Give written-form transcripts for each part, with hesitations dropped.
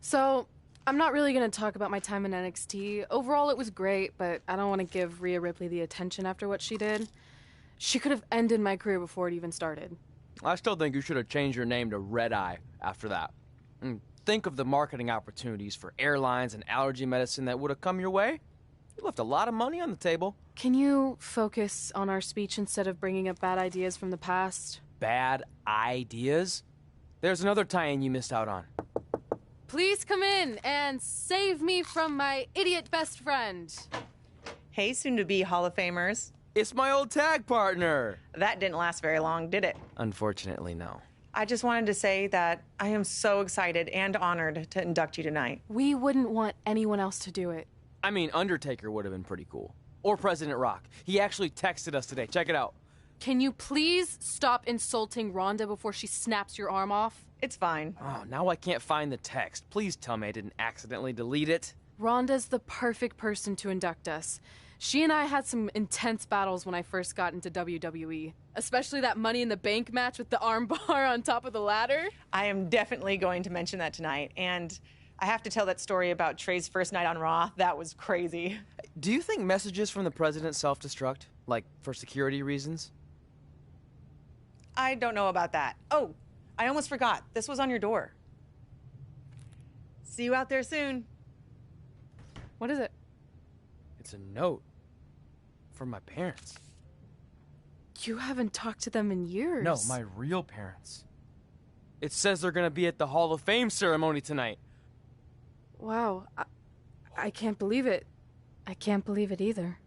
So, I'm not really going to talk about my time in NXT. Overall, it was great, but I don't want to give Rhea Ripley the attention after what she did. She could have ended my career before it even started. I still think you should have changed your name to Red Eye after that. And think of the marketing opportunities for airlines and allergy medicine that would have come your way. You left a lot of money on the table. Can you focus on our speech instead of bringing up bad ideas from the past? Bad ideas? There's another tie-in you missed out on. Please come in and save me from my idiot best friend. Hey, soon-to-be Hall of Famers. It's my old tag partner. That didn't last very long, did it? Unfortunately, no. I just wanted to say that I am so excited and honored to induct you tonight. We wouldn't want anyone else to do it. I mean, Undertaker would have been pretty cool. Or President Rock. He actually texted us today. Check it out. Can you please stop insulting Rhonda before she snaps your arm off? It's fine. Oh, now I can't find the text. Please tell me I didn't accidentally delete it. Rhonda's the perfect person to induct us. She and I had some intense battles when I first got into WWE, especially that Money in the Bank match with the arm bar on top of the ladder. I am definitely going to mention that tonight, and I have to tell that story about Trey's first night on Raw. That was crazy. Do you think messages from the president self-destruct? Like, for security reasons? I don't know about that. Oh, I almost forgot. This was on your door. See you out there soon. What is it? It's a note. From my parents. You haven't talked to them in years. No, my real parents. It says they're gonna be at the Hall of Fame ceremony tonight. Wow, I can't believe it. I can't believe it either.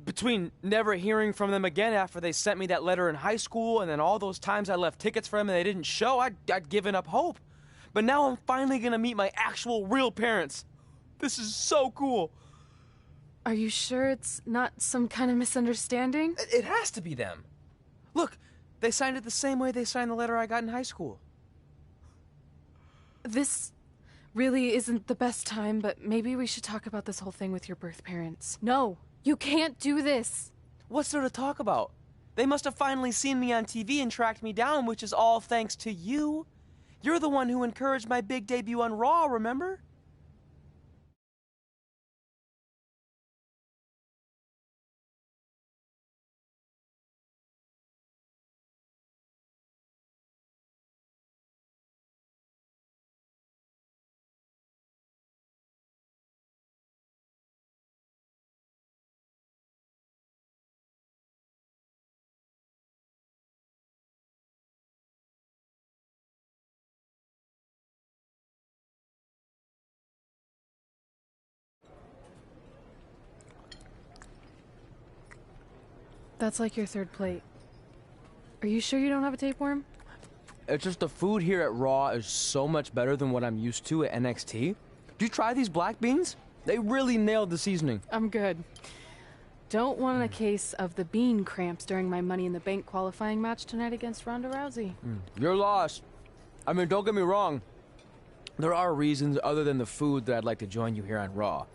Between never hearing from them again after they sent me that letter in high school and then all those times I left tickets for them and they didn't show, I'd given up hope. But now I'm finally gonna meet my actual real parents. This is so cool. Are you sure it's not some kind of misunderstanding? It has to be them. Look, they signed it the same way they signed the letter I got in high school. This really isn't the best time, but maybe we should talk about this whole thing with your birth parents. No, you can't do this. What's there to talk about? They must have finally seen me on TV and tracked me down, which is all thanks to you. You're the one who encouraged my big debut on Raw, remember? That's like your third plate. Are you sure you don't have a tapeworm? It's just the food here at Raw is so much better than what I'm used to at NXT. Did you try these black beans? They really nailed the seasoning. I'm good. Don't want a case of the bean cramps during my Money in the Bank qualifying match tonight against Ronda Rousey. Your loss. I mean, don't get me wrong. There are reasons other than the food that I'd like to join you here on Raw.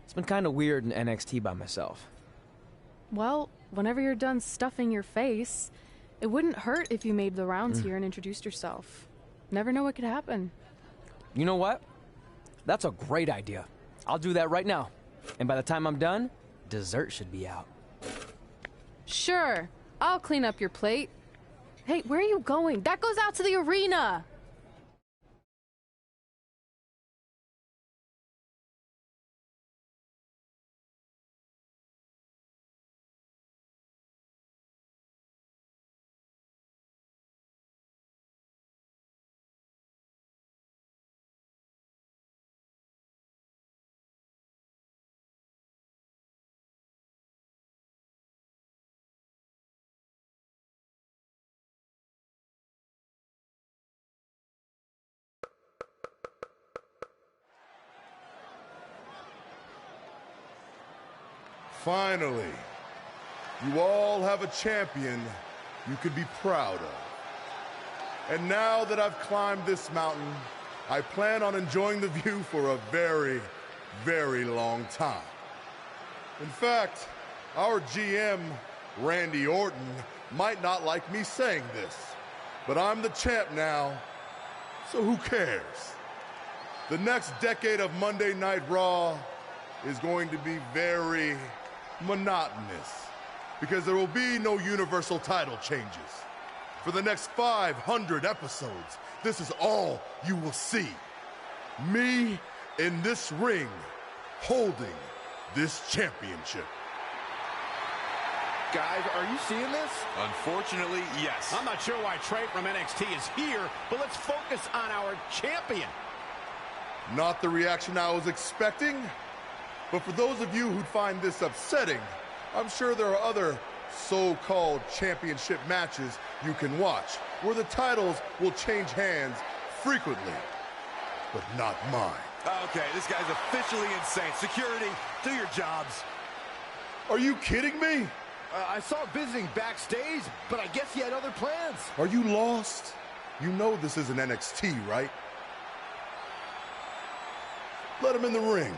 It's been kind of weird in NXT by myself. Well, whenever you're done stuffing your face, it wouldn't hurt if you made the rounds here and introduced yourself. Never know what could happen. You know what? That's a great idea. I'll do that right now. And by the time I'm done, dessert should be out. Sure, I'll clean up your plate. Hey, where are you going? That goes out to the arena! Finally, you all have a champion you could be proud of. And now that I've climbed this mountain, I plan on enjoying the view for a very, very long time. In fact, our GM, Randy Orton, might not like me saying this, but I'm the champ now, so who cares? The next decade of Monday Night Raw is going to be very monotonous because there will be no Universal title changes. For the next 500 episodes, this is all you will see. Me in this ring holding this championship. Guys, are you seeing this? Unfortunately, yes. I'm not sure why Trey from NXT is here, but let's focus on our champion. Not the reaction I was expecting, but for those of you who'd find this upsetting, I'm sure there are other so-called championship matches you can watch where the titles will change hands frequently, but not mine. Okay, this guy's officially insane. Security, do your jobs. Are you kidding me? I saw him visiting backstage, but I guess he had other plans. Are you lost? You know this isn't NXT, right? Let him in the ring.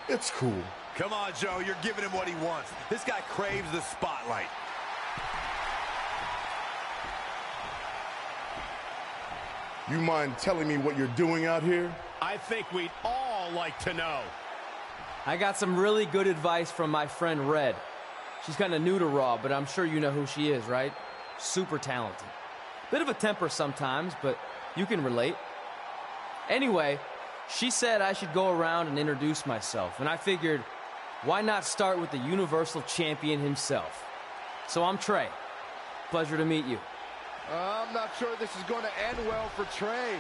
It's cool. Come on, Joe, you're giving him what he wants. This guy craves the spotlight. You mind telling me what you're doing out here? I think we'd all like to know. I got some really good advice from my friend Red. She's kind of new to Raw, but I'm sure you know who she is, right? Super talented. Bit of a temper sometimes, but you can relate. Anyway, she said I should go around and introduce myself, and I figured, why not start with the Universal Champion himself? So I'm Trey. Pleasure to meet you. I'm not sure this is going to end well for Trey.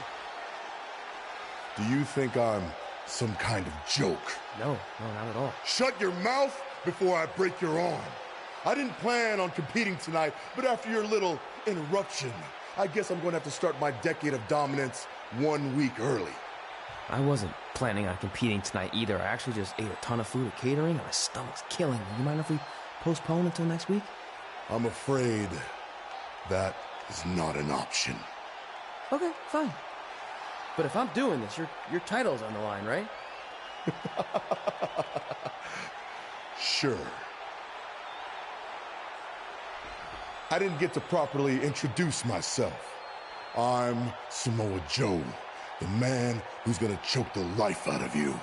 Do you think I'm some kind of joke? No, not at all. Shut your mouth before I break your arm. I didn't plan on competing tonight, but after your little interruption, I guess I'm going to have to start my decade of dominance 1 week early. I wasn't planning on competing tonight either. I actually just ate a ton of food at catering, and my stomach's killing me. You mind if we postpone until next week? I'm afraid that is not an option. Okay, fine. But if I'm doing this, your title's on the line, right? Sure. I didn't get to properly introduce myself. I'm Samoa Joe, the man who's gonna choke the life out of you.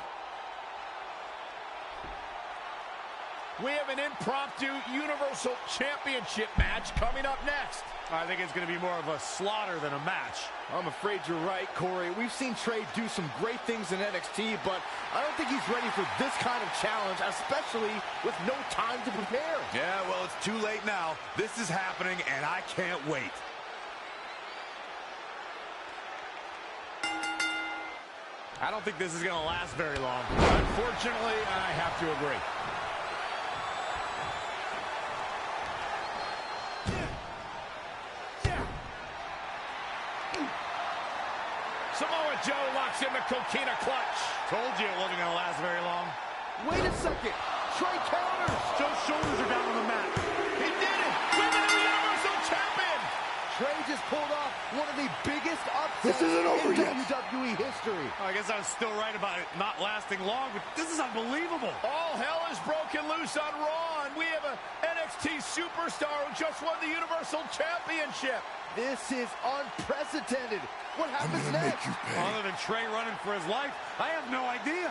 We have an impromptu Universal Championship match coming up next. I think it's going to be more of a slaughter than a match. I'm afraid you're right, Corey. We've seen Trey do some great things in NXT, but I don't think he's ready for this kind of challenge, especially with no time to prepare. Yeah, well, it's too late now. This is happening, and I can't wait. I don't think this is going to last very long. Unfortunately, I have to agree. Samoa Joe locks in the coquina clutch. Told you it wasn't going to last very long. Wait a second. Trey counters. Joe's shoulders are down on the mat. He did it. Women of the Universal Champion. Trey just pulled off one of the biggest upsets in WWE history. I guess I was still right about it not lasting long, but this is unbelievable. All hell is broken loose on Raw, and we have an NXT superstar who just won the Universal Championship. This is unprecedented. What happens next? Other than Trey running for his life, I have no idea.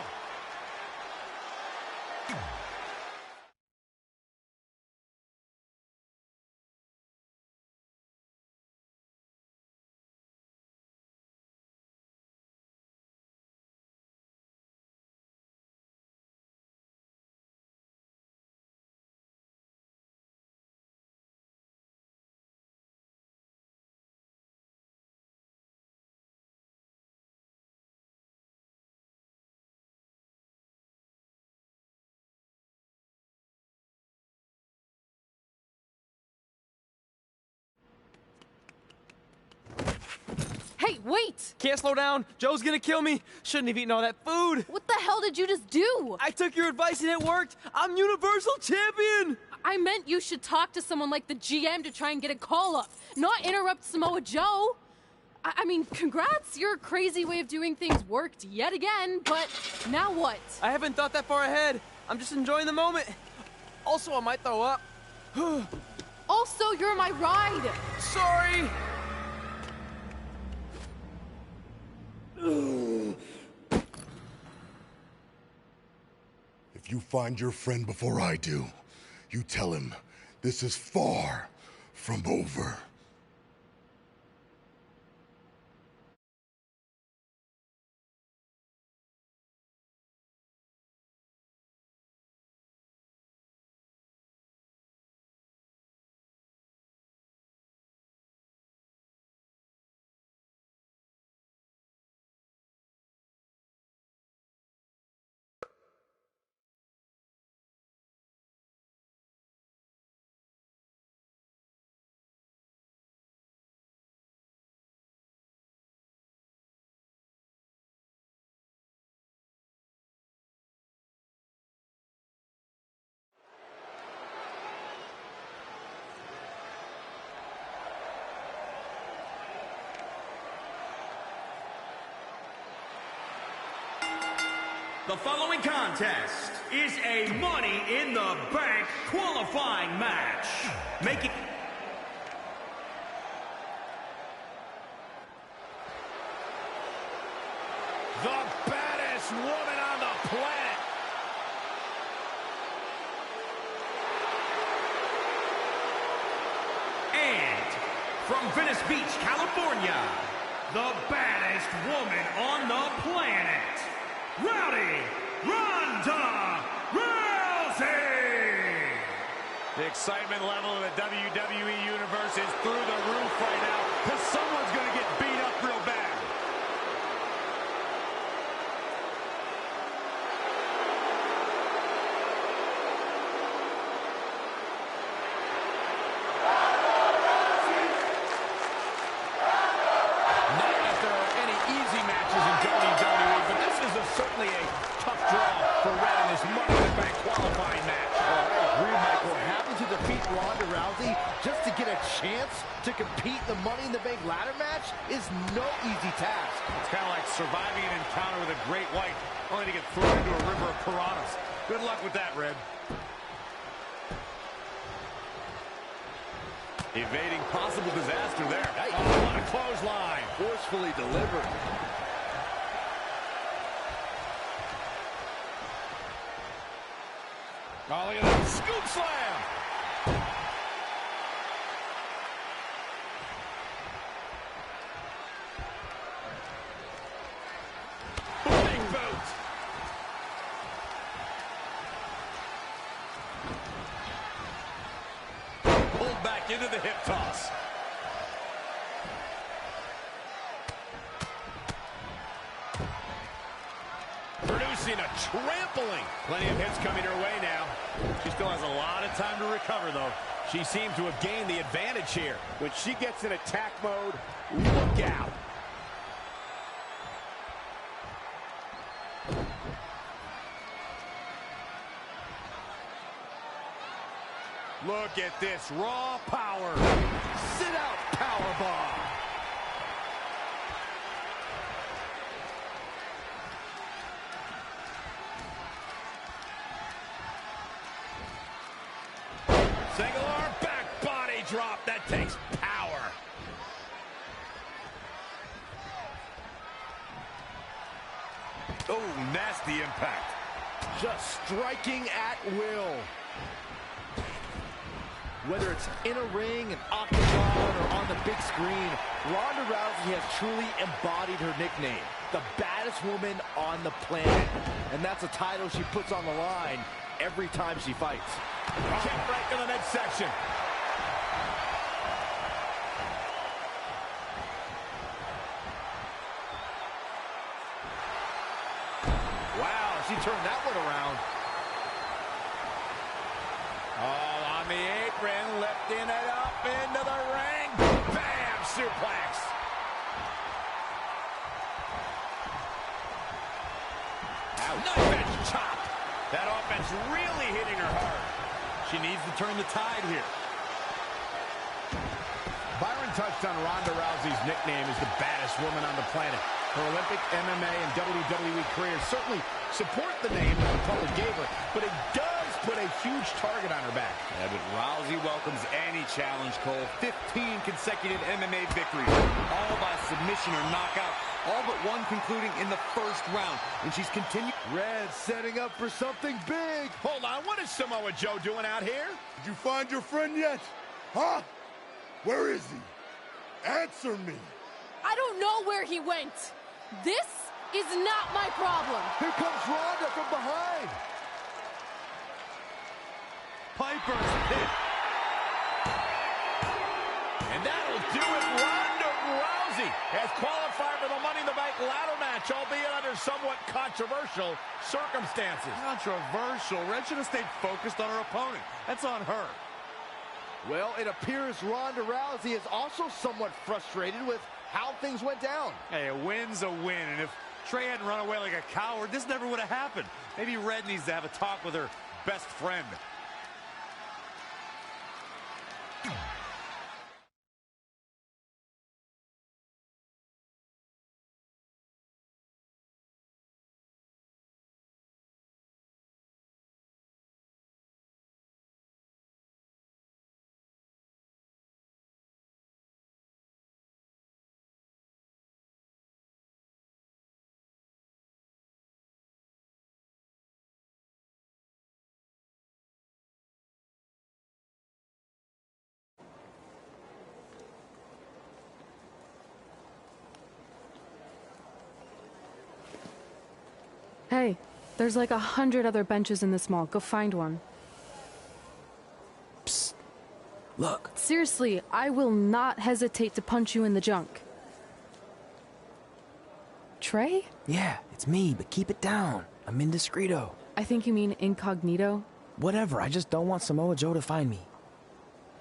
Hey, wait! Can't slow down. Joe's gonna kill me. Shouldn't have eaten all that food. What the hell did you just do? I took your advice and it worked. I'm Universal Champion. I meant you should talk to someone like the GM to try and get a call up, not interrupt Samoa Joe. I mean, congrats. Your crazy way of doing things worked yet again, but now what? I haven't thought that far ahead. I'm just enjoying the moment. Also, I might throw up. Also, you're my ride. Sorry. you find your friend before I do, you tell him this is far from over. The following contest is a Money in the Bank qualifying match. Making The baddest woman on the planet. and from Venice Beach, California, the baddest woman on the planet, Rowdy Ronda Rousey. The excitement level of the WWE Universe is through the roof right now because someone's going to get beat up real bad. Not that there are any easy matches in WWE, but this is certainly a tough draw for Red in this Money in the Bank qualifying match. I agree, Michael. Having to defeat Ronda Rousey just to get a chance to compete in the Money in the Bank ladder match is no easy task. It's kind of like surviving an encounter with a great white, only to get thrown into a river of piranhas. Good luck with that, Red. Evading possible disaster there. Oh, what a clothesline. Forcefully delivered. Oh, look at that. Scoop slam. Big boot. Pulled back into the hip toss. Producing a trampling. Plenty of hits coming her way now. She still has a lot of time to recover, though. She seems to have gained the advantage here. When she gets in attack mode, look out. Look at this raw power. Sit out powerbomb. Single arm back body drop. That takes power. Oh, nasty impact. Just striking at will. Whether it's in a ring, an octagon, or on the big screen, Ronda Rousey has truly embodied her nickname, the baddest woman on the planet. And that's a title she puts on the line every time she fights. Kick right to the midsection. Wow, she turned that one around. Oh, on the apron, lifting it up into the ring. Bam! Suplex. Knife edge chop. That offense really hitting her hard. She needs to turn the tide here. Byron touched on Ronda Rousey's nickname as the baddest woman on the planet. Her Olympic, MMA, and WWE career certainly support the name that the public gave her, but it does put a huge target on her back. Yeah, but Rousey welcomes any challenge, Cole. 15 consecutive MMA victories, all by submission or knockout. all but one concluding in the first round. And she's continued. Red setting up for something big. Hold on, what is Samoa Joe doing out here? Did you find your friend yet? Huh? Where is he? Answer me. I don't know where he went. This is not my problem. Here comes Ronda from behind. Piper is hit. And that'll do it. Ronda Rousey has qualified for the Money in the Bank ladder match, albeit under somewhat controversial circumstances. Controversial. Red should have stayed focused on her opponent. That's on her. Well, it appears Ronda Rousey is also somewhat frustrated with how things went down. Hey, a win's a win, and if Trey hadn't run away like a coward, this never would have happened. Maybe Red needs to have a talk with her best friend. Hey, there's like 100 other benches in this mall. Go find one. Psst. Look. Seriously, I will not hesitate to punch you in the junk. Trey? Yeah, it's me, but keep it down. I'm indiscreto. I think you mean incognito. Whatever, I just don't want Samoa Joe to find me.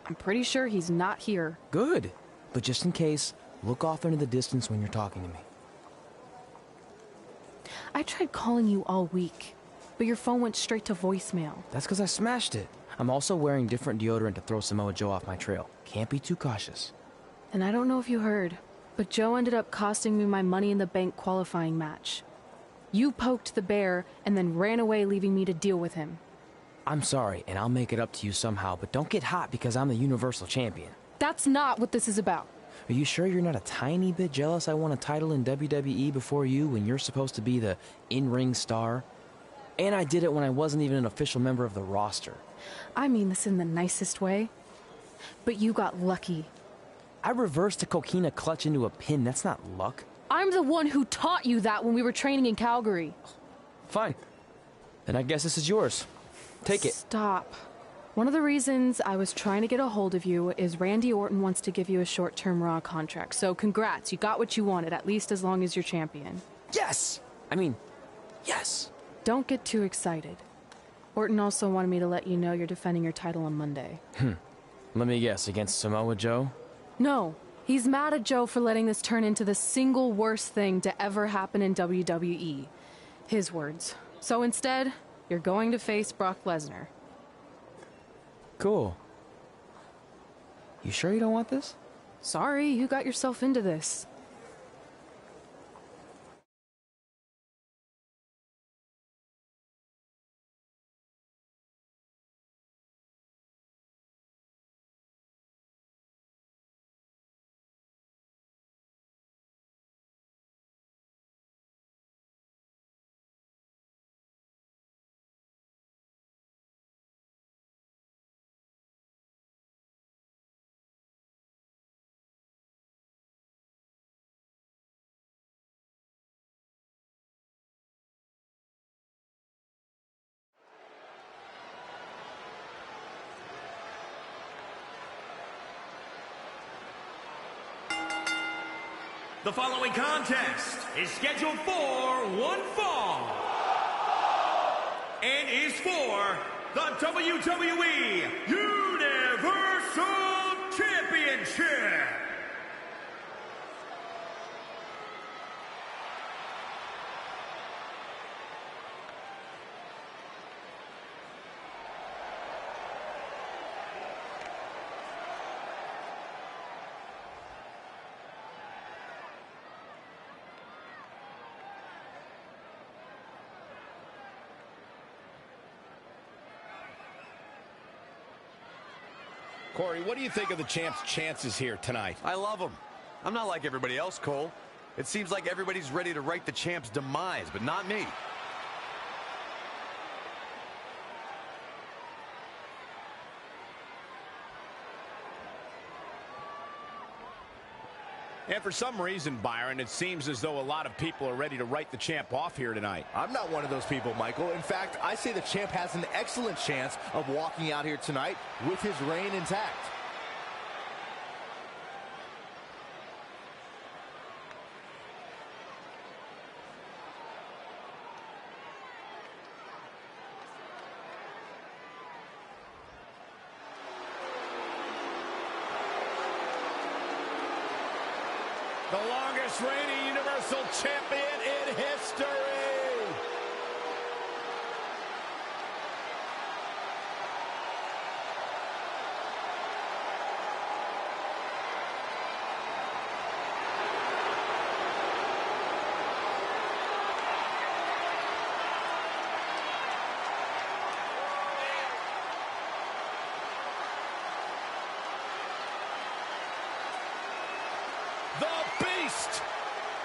I'm pretty sure he's not here. Good. But just in case, look off into the distance when you're talking to me. I tried calling you all week, but your phone went straight to voicemail. That's because I smashed it. I'm also wearing different deodorant to throw Samoa Joe off my trail. Can't be too cautious. And I don't know if you heard, but Joe ended up costing me my Money in the Bank qualifying match. You poked the bear and then ran away, leaving me to deal with him. I'm sorry, and I'll make it up to you somehow, but don't get hot because I'm the Universal Champion. That's not what this is about. Are you sure you're not a tiny bit jealous I won a title in WWE before you when you're supposed to be the in-ring star? And I did it when I wasn't even an official member of the roster. I mean this in the nicest way. But you got lucky. I reversed a coquina clutch into a pin. That's not luck. I'm the one who taught you that when we were training in Calgary. Fine. Then I guess this is yours. Take it. Stop. One of the reasons I was trying to get a hold of you is Randy Orton wants to give you a short-term Raw contract. So congrats, you got what you wanted, at least as long as you're champion. Yes! I mean, yes. Don't get too excited. Orton also wanted me to let you know you're defending your title on Monday. Let me guess, against Samoa Joe? No, he's mad at Joe for letting this turn into the single worst thing to ever happen in WWE. His words. So instead, you're going to face Brock Lesnar. Cool. You sure you don't want this? Sorry, you got yourself into this. The following contest is scheduled for one fall and is for the WWE Universal Championship. Corey, what do you think of the champ's chances here tonight? I love him. I'm not like everybody else, Cole. It seems like everybody's ready to write the champ's demise, but not me. And for some reason, Byron, it seems as though a lot of people are ready to write the champ off here tonight. I'm not one of those people, Michael. In fact, I say the champ has an excellent chance of walking out here tonight with his reign intact. The longest reigning Universal Champion in history.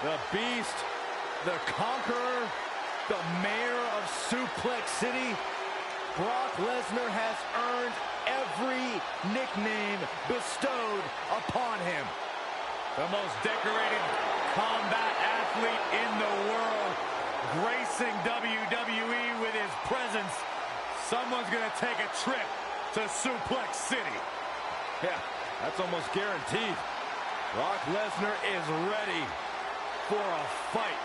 The Beast, the Conqueror, the Mayor of Suplex City, Brock Lesnar has earned every nickname bestowed upon him. The most decorated combat athlete in the world, gracing WWE with his presence. Someone's going to take a trip to Suplex City. Yeah, that's almost guaranteed. Brock Lesnar is ready for a fight.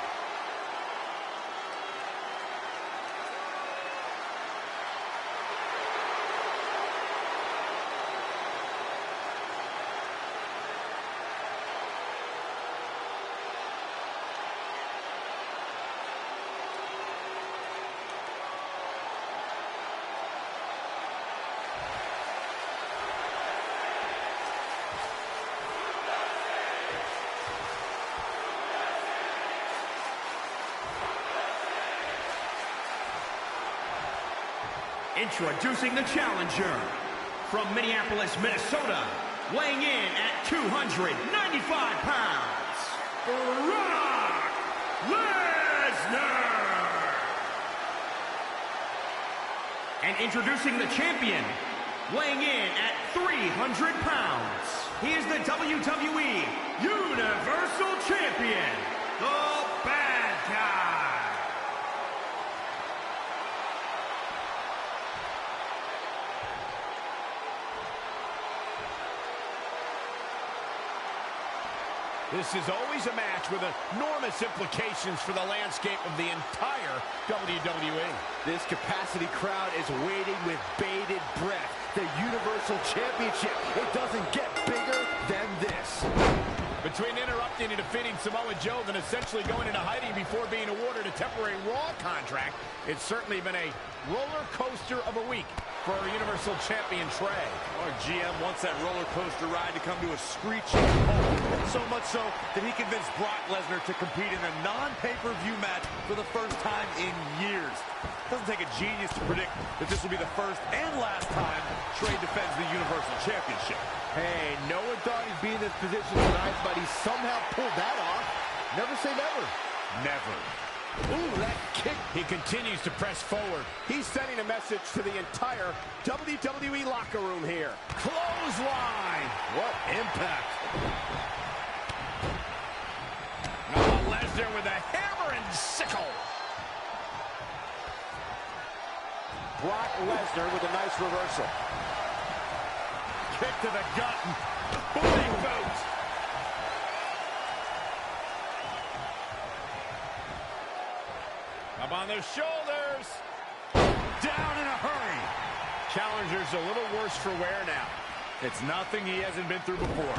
Introducing the challenger from Minneapolis, Minnesota, weighing in at 295 pounds, Brock Lesnar. And introducing the champion, weighing in at 300 pounds, he is the WWE Universal Champion, the Bad Guy. This is always a match with enormous implications for the landscape of the entire WWE. This capacity crowd is waiting with bated breath. The Universal Championship, it doesn't get bigger than this. Between interrupting and defeating Samoa Joe and essentially going into hiding before being awarded a temporary Raw contract, it's certainly been a roller coaster of a week for our Universal Champion Trey. Our GM wants that roller coaster ride to come to a screeching halt. So much so that he convinced Brock Lesnar to compete in a non-pay-per-view match for the first time in years. It doesn't take a genius to predict that this will be the first and last time Trey defends the Universal Championship. Hey, no one thought he'd be in this position tonight, but he somehow pulled that off. Never say never. Never. Ooh, that kick. He continues to press forward. He's sending a message to the entire WWE locker room here. Clothesline. What impact. Now Lesnar with a hammer and sickle. Brock Lesnar with a nice reversal. Kick to the gut. Booting boot. Up on their shoulders. Down in a hurry. Challenger's a little worse for wear now. It's nothing he hasn't been through before.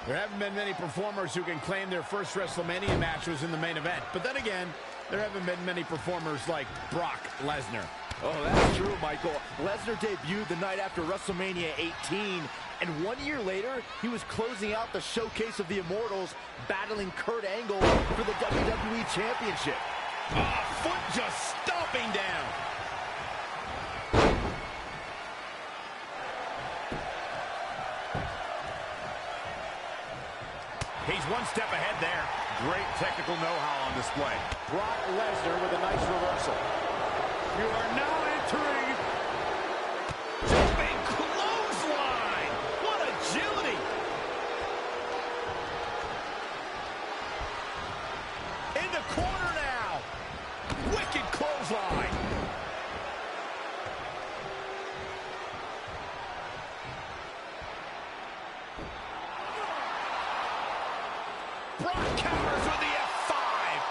There haven't been many performers who can claim their first WrestleMania match was in the main event. But then again, there haven't been many performers like Brock Lesnar. Oh, that's true, Michael. Lesnar debuted the night after WrestleMania 18, and 1 year later, he was closing out the Showcase of the Immortals, battling Kurt Angle for the WWE Championship. Oh, foot just stomping down. He's one step ahead there. Great technical know-how on display. Brock Lesnar with a nice reversal. You are now entering... Jumping clothesline. What agility. In the corner now. Wicked clothesline. Brock counters with the F5.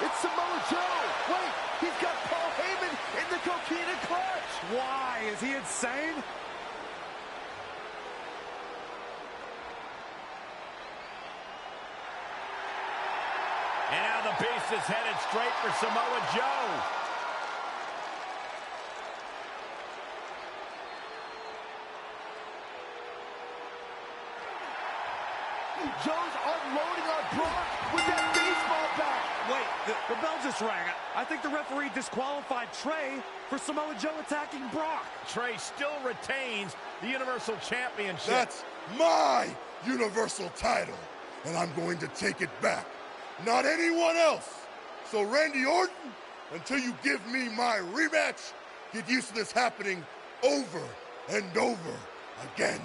It's Samoa Joe. Wait, he's got Paul Heyman in the coquina clutch. Why? Is he insane? And now the Beast is headed straight for Samoa Joe. Joe's unloading on Brock with that baseball bat. Wait, the bell just rang. I think the referee disqualified Trey for Samoa Joe attacking Brock. Trey still retains the Universal Championship. That's my Universal title, and I'm going to take it back. Not anyone else. So Randy Orton, until you give me my rematch, get used to this happening over and over again.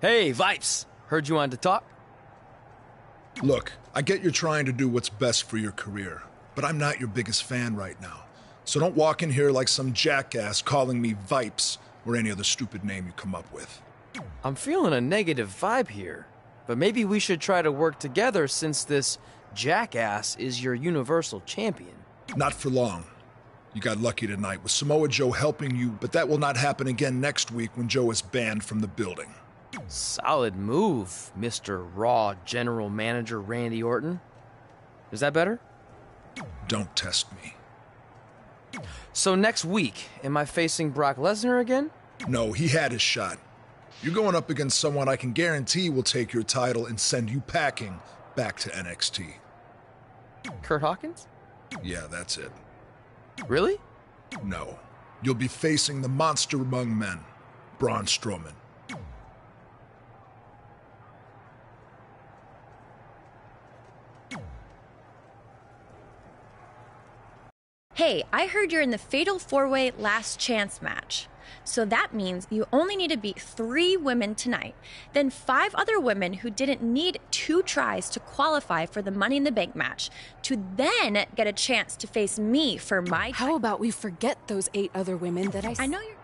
Hey, Vipes. Heard you wanted to talk? Look, I get you're trying to do what's best for your career, but I'm not your biggest fan right now. So don't walk in here like some jackass calling me Vipes or any other stupid name you come up with. I'm feeling a negative vibe here, but maybe we should try to work together since this jackass is your Universal Champion. Not for long. You got lucky tonight with Samoa Joe helping you, but that will not happen again next week when Joe is banned from the building. Solid move, Mr. Raw General Manager Randy Orton. Is that better? Don't test me. So next week, am I facing Brock Lesnar again? No, he had his shot. You're going up against someone I can guarantee will take your title and send you packing back to NXT. Kurt Hawkins? Yeah, that's it. Really? No. You'll be facing the monster among men, Braun Strowman. Hey, I heard you're in the Fatal 4-Way Last Chance match. So that means you only need to beat 3 women tonight, then 5 other women who didn't need 2 tries to qualify for the Money in the Bank match, to then get a chance to face me for my... How about we forget those 8 other women that I know you're...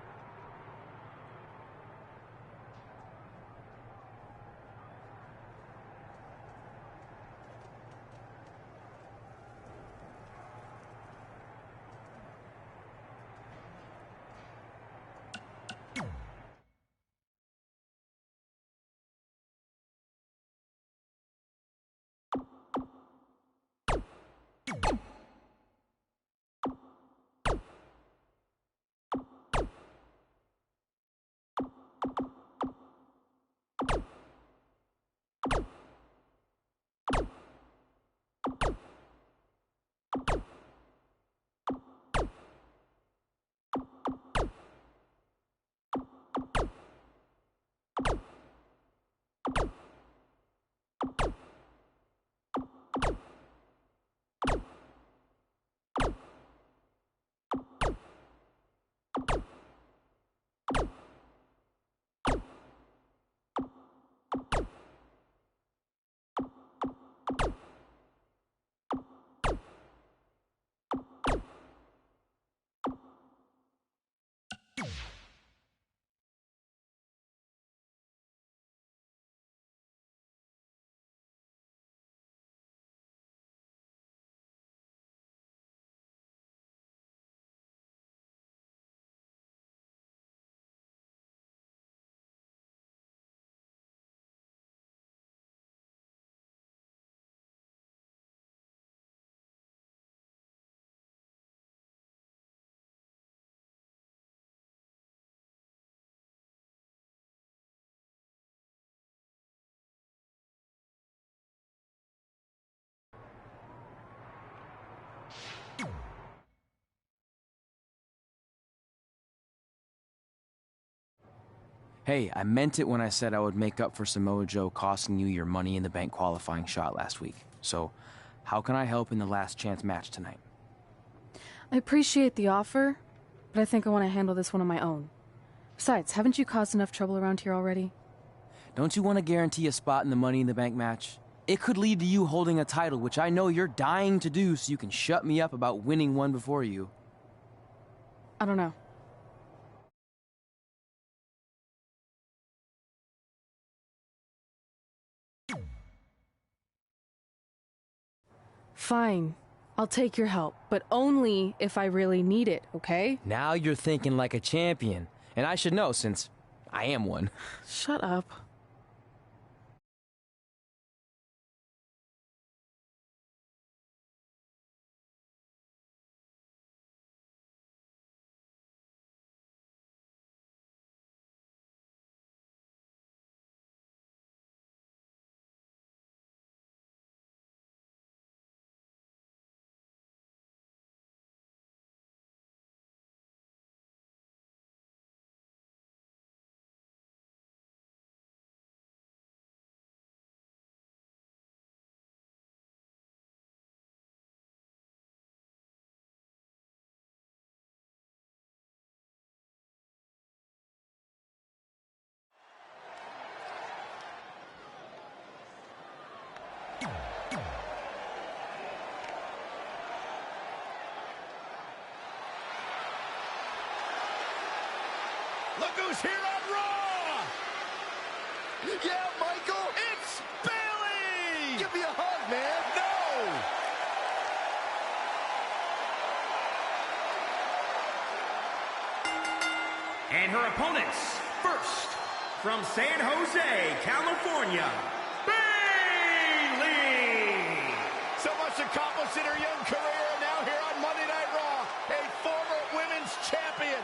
Hey, I meant it when I said I would make up for Samoa Joe costing you your Money in the Bank qualifying shot last week. So, how can I help in the last chance match tonight? I appreciate the offer, but I think I want to handle this one on my own. Besides, haven't you caused enough trouble around here already? Don't you want to guarantee a spot in the Money in the Bank match? It could lead to you holding a title, which I know you're dying to do, so you can shut me up about winning one before you. I don't know. Fine. I'll take your help, but only if I really need it, okay? Now you're thinking like a champion, and I should know since I am one. Shut up. Look who's here on Raw! Yeah, Michael! It's Bayley! Give me a hug, man! No! And her opponents, first, from San Jose, California, Bayley! So much accomplished in her young career, and now here on Monday Night Raw, a former women's champion.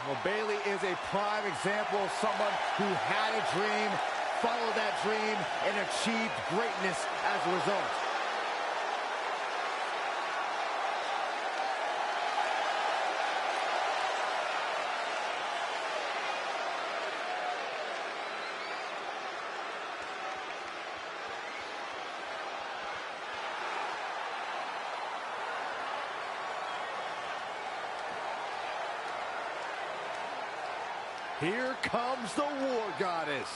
Well, Bayley is a prime example of someone who had a dream, followed that dream, and achieved greatness as a result. Here comes the War Goddess.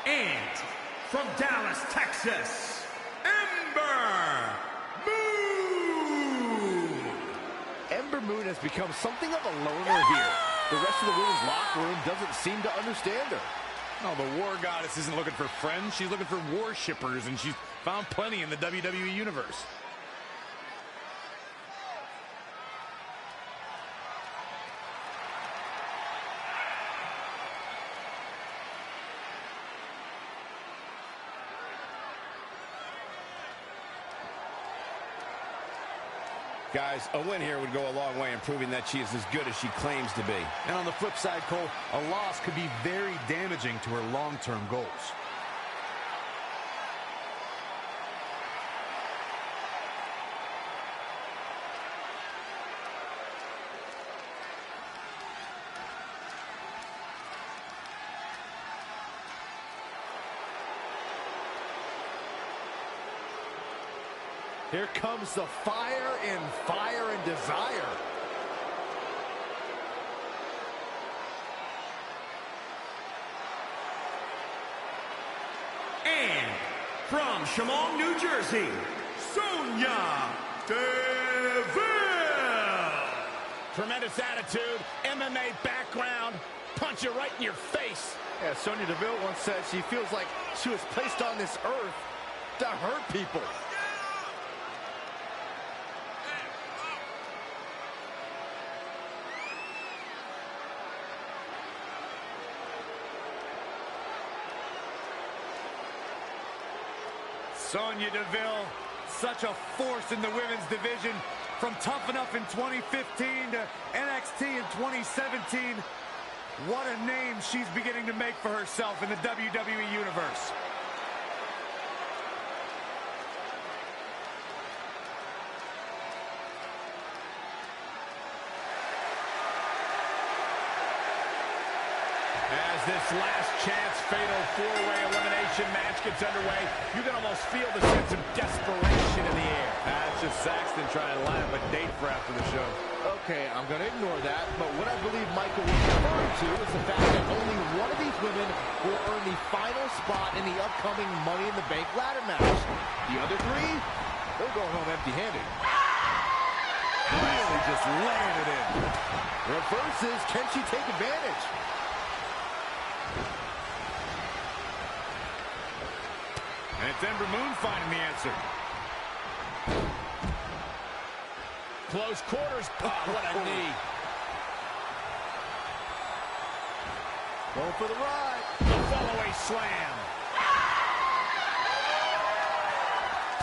And from Dallas, Texas, Ember Moon! Ember Moon has become something of a loner here. The rest of the women's locker room doesn't seem to understand her. No, the War Goddess isn't looking for friends. She's looking for worshippers, and she's found plenty in the WWE Universe. Guys, a win here would go a long way in proving that she is as good as she claims to be. And on the flip side, Cole, a loss could be very damaging to her long-term goals. Here comes the fire and desire. And from Chemung, New Jersey, Sonya Deville! Tremendous attitude, MMA background, punch you right in your face. Yeah, Sonya Deville once said she feels like she was placed on this earth to hurt people. Sonya Deville, such a force in the women's division. From Tough Enough in 2015 to NXT in 2017. What a name she's beginning to make for herself in the WWE Universe. As this last chance fatal four-way elimination match gets underway, you can almost feel the sense of desperation in the air. That's just Saxton trying to line up a date for after the show. Okay, I'm going to ignore that, but what I believe Michael was referring to is the fact that only one of these women will earn the final spot in the upcoming Money in the Bank ladder match. The other three, they're going home empty-handed. Really just laying it in. Reverses, can she take advantage? And it's Ember Moon finding the answer. Close quarters. Oh, what a knee. Going for the ride. The fallaway slam.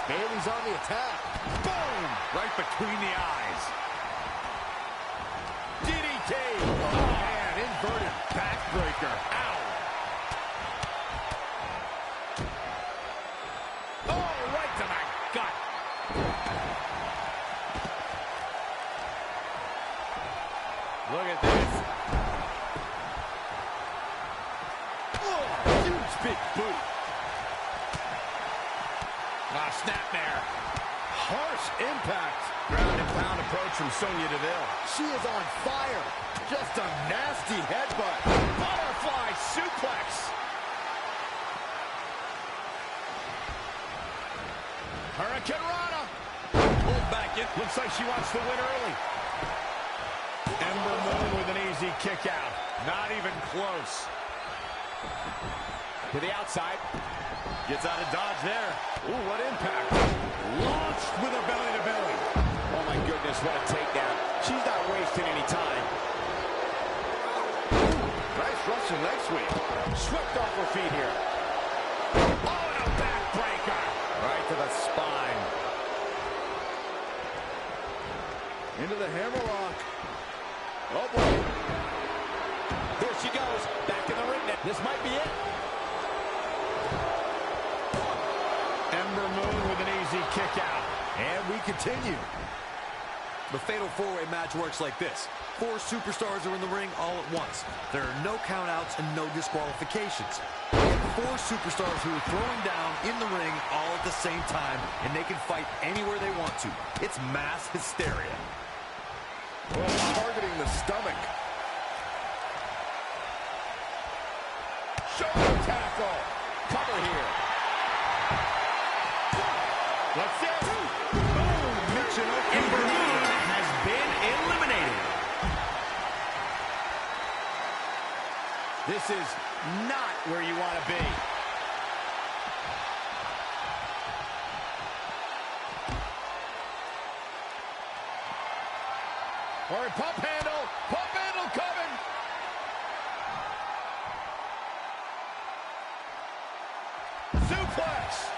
Bayley's on the attack. Boom! Right between the eyes. DDT. Oh, man, inverted backbreaker. Ow. Oh, right to the gut. Look at this. Oh, huge big boot. Ah, snap there. Harsh impact. Ground and pound approach from Sonya Deville. She is on fire. Just a nasty headbutt. Butterfly suplex. Hurricane Rana. Pulled back in. Looks like she wants to win early. Ember Moon with an easy kick out. Not even close. To the outside. Gets out of dodge there. Ooh, what impact. Launched with a belly-to-belly. Oh, my goodness, what a takedown. She's not wasting any time. Nice Russian leg sweep. Swept off her feet here. Oh, and a backbreaker. Right to the spine. Into the hammerlock. Oh, boy. There she goes. Back in the ring. This might be it. Ember Moon with an easy kick out. And we continue. The fatal four-way match works like this. 4 superstars are in the ring all at once. There are no countouts and no disqualifications. We have 4 superstars who are throwing down in the ring all at the same time, and they can fight anywhere they want to. It's mass hysteria. Well, targeting the stomach. Shoulder tackle. Cover here. What's it? Boom! Ember Moon has been eliminated. This is not where you want to be. Or a pump handle coming. Suplex.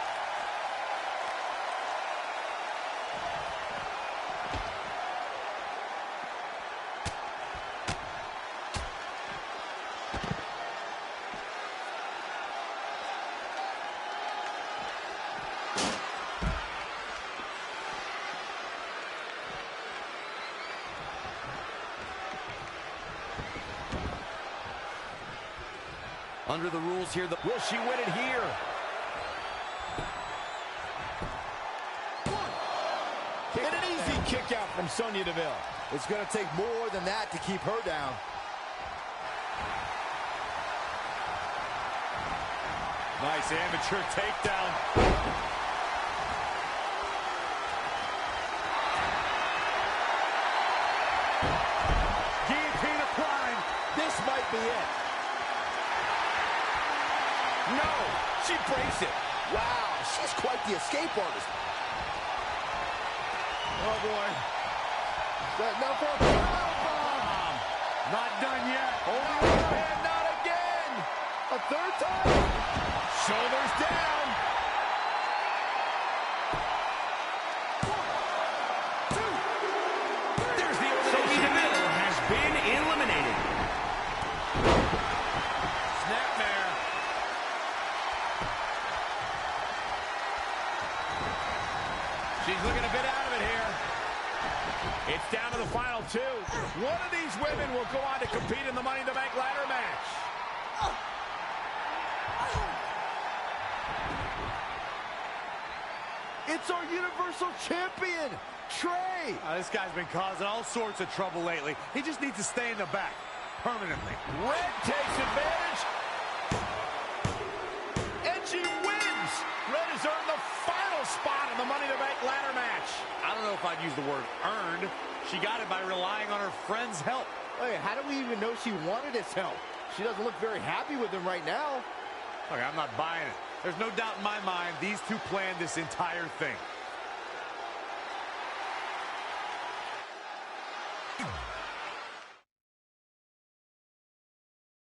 Under the rules here, Will she win it here? And an easy kick out from Sonya Deville. It's going to take more than that to keep her down. Nice amateur takedown. Guillotine applied. This might be it. No, she breaks it. Wow, she's quite the escape artist. Oh, boy. Now for a powerbomb. Not done yet. Only one hand, not again. A third time. Shoulders down. One of these women will go on to compete in the Money in the Bank ladder match. It's our Universal Champion, Trey. This guy's been causing all sorts of trouble lately. He just needs to stay in the back permanently. Red takes advantage. And she wins. Red has earned the final spot in the Money in the Bank ladder match. I don't know if I'd use the word earned. She got it by relying on her friend's help. Hey, how do we even know she wanted his help? She doesn't look very happy with him right now. Look, I'm not buying it. There's no doubt in my mind these two planned this entire thing.